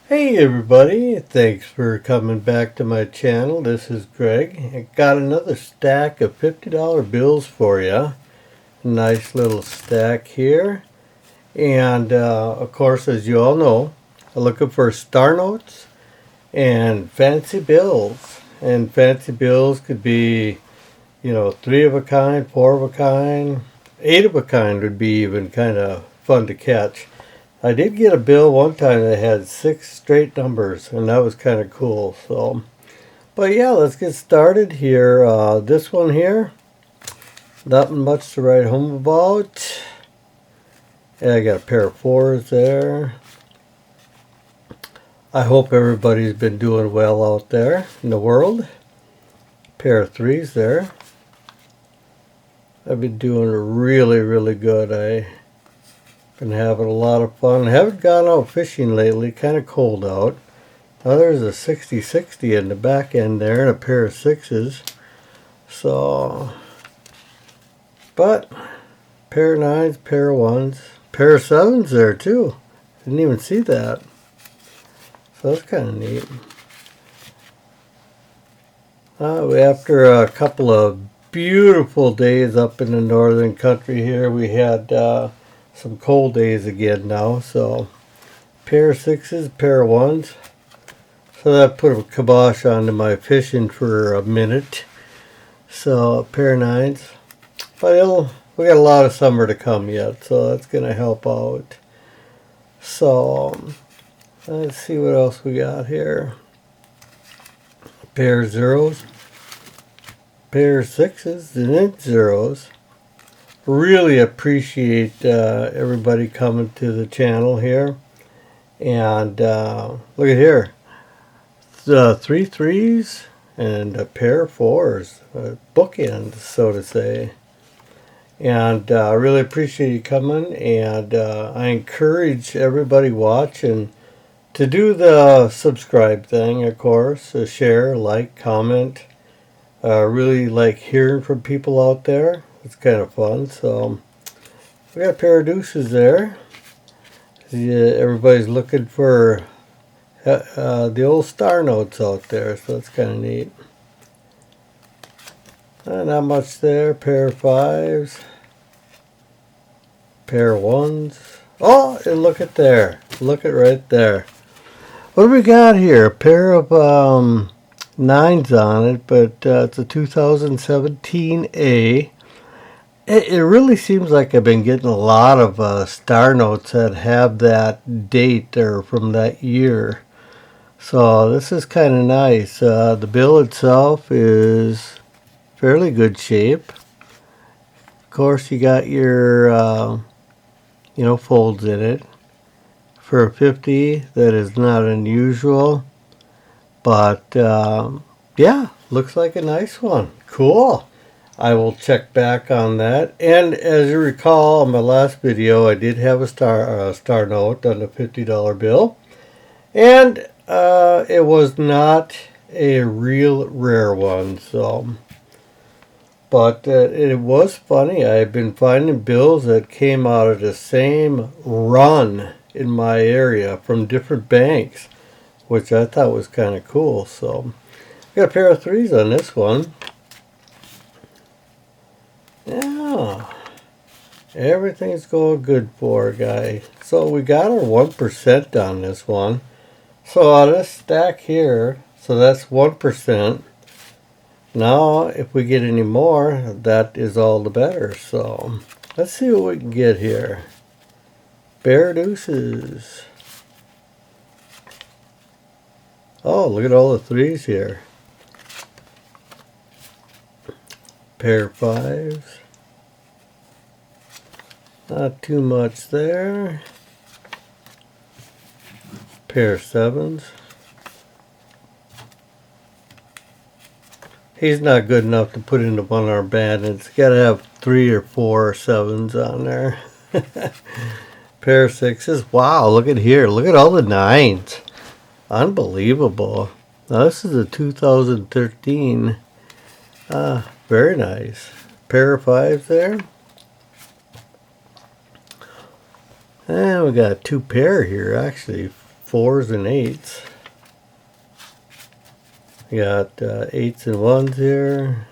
Hey everybody, thanks for coming back to my channel. This is Greg. I got another stack of $50 bills for you. Nice little stack here. And of course, as you all know, I'm looking for star notes and fancy bills. And fancy bills could be, 3 of a kind, 4 of a kind, 8 of a kind would be even kind of fun to catch. I did get a bill one time that had 6 straight numbers, and that was kind of cool. So, but yeah, let's get started here. This one here, nothing much to write home about. And I got a pair of 4s there. I hope everybody's been doing well out there in the world. Pair of 3s there. I've been doing really good. Been having a lot of fun. Haven't gone out fishing lately. Kind of cold out. Now there's a 60-60 in the back end there and a pair of 6s. So, but pair of 9s, pair of 1s, pair of 7s there too. Didn't even see that. So that's kind of neat. After a couple of beautiful days up in the northern country here, we had some cold days again now. So pair of 6s, pair of 1s. So that put a kibosh onto my fishing for a minute. So a pair of 9s. But we got a lot of summer to come yet, so that's going to help out. So let's see what else we got here. A pair of 0s, pair of 6s, and then 0s. Really appreciate everybody coming to the channel here. And look at here. 3 3s and a pair of 4s. Bookends, so to say. And I really appreciate you coming. And I encourage everybody watching to do the subscribe thing, of course. Share, like, comment. Really like hearing from people out there. It's kind of fun. So we got a pair of deuces there. Everybody's looking for the old star notes out there, so that's kind of neat. Not much there. Pair of 5s, pair of 1s. Oh, and look at there. Look at right there. What do we got here? A pair of 9s on it, but it's a 2017A. It really seems like I've been getting a lot of star notes that have that date or from that year. So this is kind of nice. The bill itself is fairly good shape. Of course, you got your, folds in it. For a 50, that is not unusual. But, yeah, looks like a nice one. Cool. I will check back on that. And as you recall, on my last video, I did have a star note on the $50 bill. And it was not a real rare one. So, but it was funny. I've been finding bills that came out of the same run in my area from different banks, which I thought was kind of cool. So, got a pair of 3s on this one. Yeah, everything's going good for her, guy. So we got our 1% on this one. So on this stack here, so that's 1%. Now, if we get any more, that is all the better. So let's see what we can get here. Pair of deuces. Oh, look at all the 3s here. Pair of 5s. Not too much there. Pair of 7s. He's not good enough to put into one-arm band. It's got to have 3 or 4 7s on there. Pair of 6s. Wow, look at here. Look at all the 9s. Unbelievable. Now this is a 2013. Very nice. Pair of 5s there. And we got 2 pair here, actually. 4s and 8s. We got 8s and 1s here.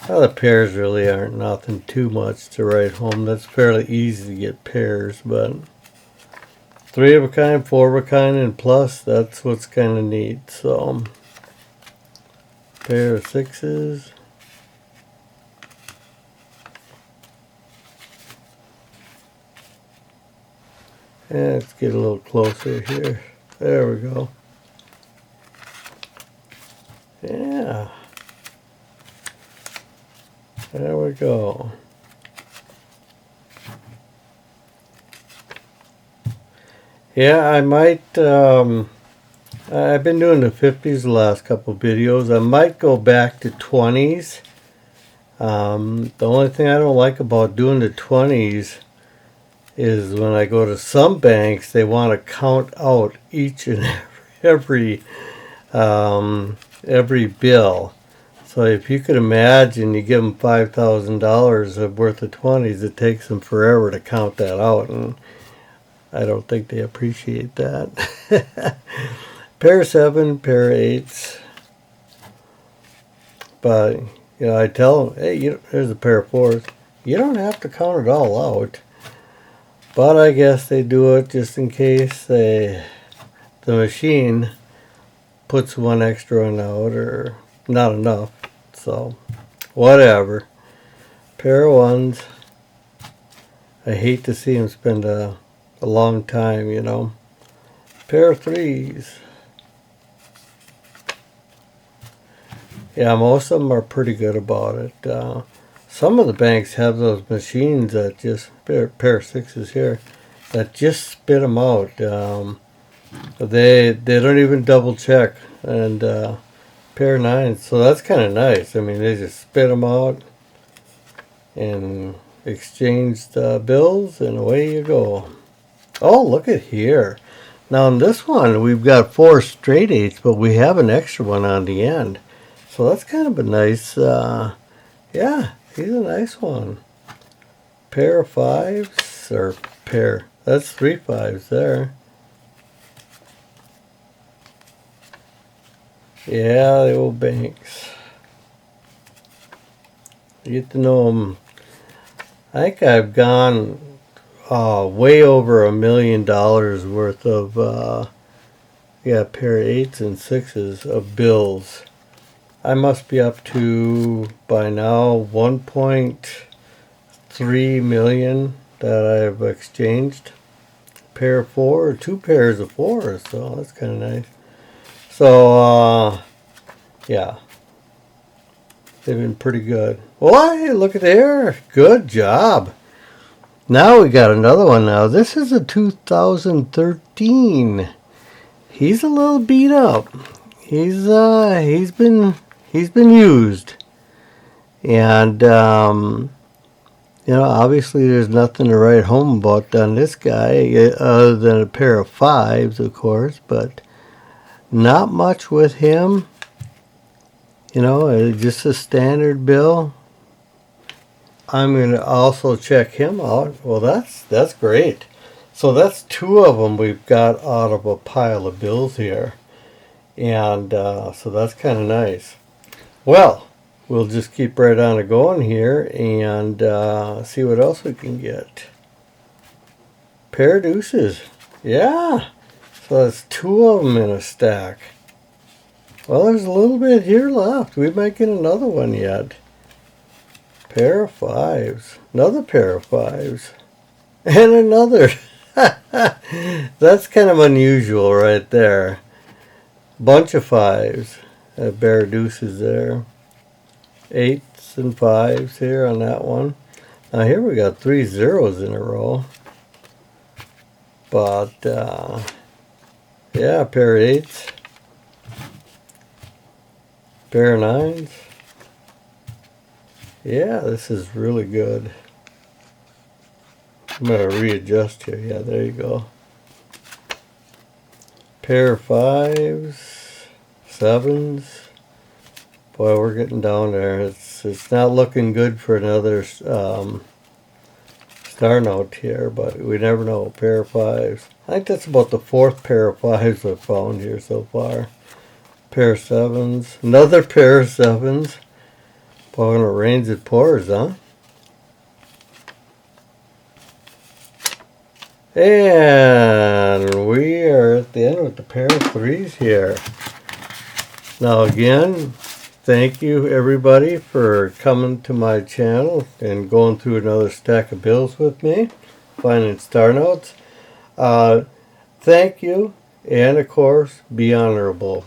Well, the pairs really aren't nothing too much to write home. That's fairly easy to get pairs, but 3 of a kind, 4 of a kind, and plus, that's what's kind of neat. So, pair of 6s. And let's get a little closer here. There we go. Yeah. There we go. Yeah, I might, I've been doing the 50s the last couple of videos. I might go back to 20s. The only thing I don't like about doing the 20s is when I go to some banks, they want to count out each and every bill. So if you could imagine, you give them $5,000 worth of 20s, it takes them forever to count that out, and I don't think they appreciate that. Pair of 7, pair of 8s. But, you know, I tell them, hey, there's a pair of 4s. You don't have to count it all out. But I guess they do it just in case the machine puts one extra one out or not enough. So, whatever. Pair of 1s. I hate to see them spend a long time, you know. Pair of 3s. Yeah, most of them are pretty good about it. Some of the banks have those machines that just, pair of 6s here, that just spit them out. They don't even double check. And pair of 9s, so that's kind of nice. I mean, they just spit them out and exchange the bills, and away you go. Oh, look at here. Now in this one, we've got 4 straight 8s, but we have an extra one on the end. So that's kind of a nice, yeah, he's a nice one. Pair of 5s, or pair, that's 3 5s there. Yeah, the old banks. You get to know them. I think I've gone way over $1 million worth of, yeah, pair of 8s and 6s of bills. I must be up to, by now, 1.3 million that I've exchanged. Pair of 4, 2 pairs of 4s, so that's kind of nice. So, yeah, they've been pretty good. Well, hey, look at there. Good job. Now we got another one now. This is a 2013. He's a little beat up. He's been used. And, you know, obviously there's nothing to write home about on this guy other than a pair of 5s, of course, but not much with him. You know, just a standard bill. I'm going to also check him out. Well, that's great. So that's 2 of them we've got out of a pile of bills here. And so that's kind of nice. Well, we'll just keep right on going here and see what else we can get. Pair of deuces. Yeah. So that's 2 of them in a stack. Well, there's a little bit here left. We might get another one yet. Pair of 5s. Another pair of 5s. And another. That's kind of unusual right there. Bunch of 5s. A pair of deuces there. 8s and 5s here on that one. Now here we got 3 zeros in a row. But, yeah, a pair of 8s. Pair of 9s. Yeah, this is really good. I'm going to readjust here. Yeah, there you go. Pair of 5s. 7s. Boy, we're getting down there. It's not looking good for another star note here, but we never know. Pair of fives. I think that's about the fourth pair of fives I've found here so far. Pair of sevens. Another pair of sevens. Boy, when it rains, it pours, huh? And we are at the end with the pair of threes here. Now again, thank you everybody for coming to my channel and going through another stack of bills with me, finding star notes. Thank you, and of course, be honorable.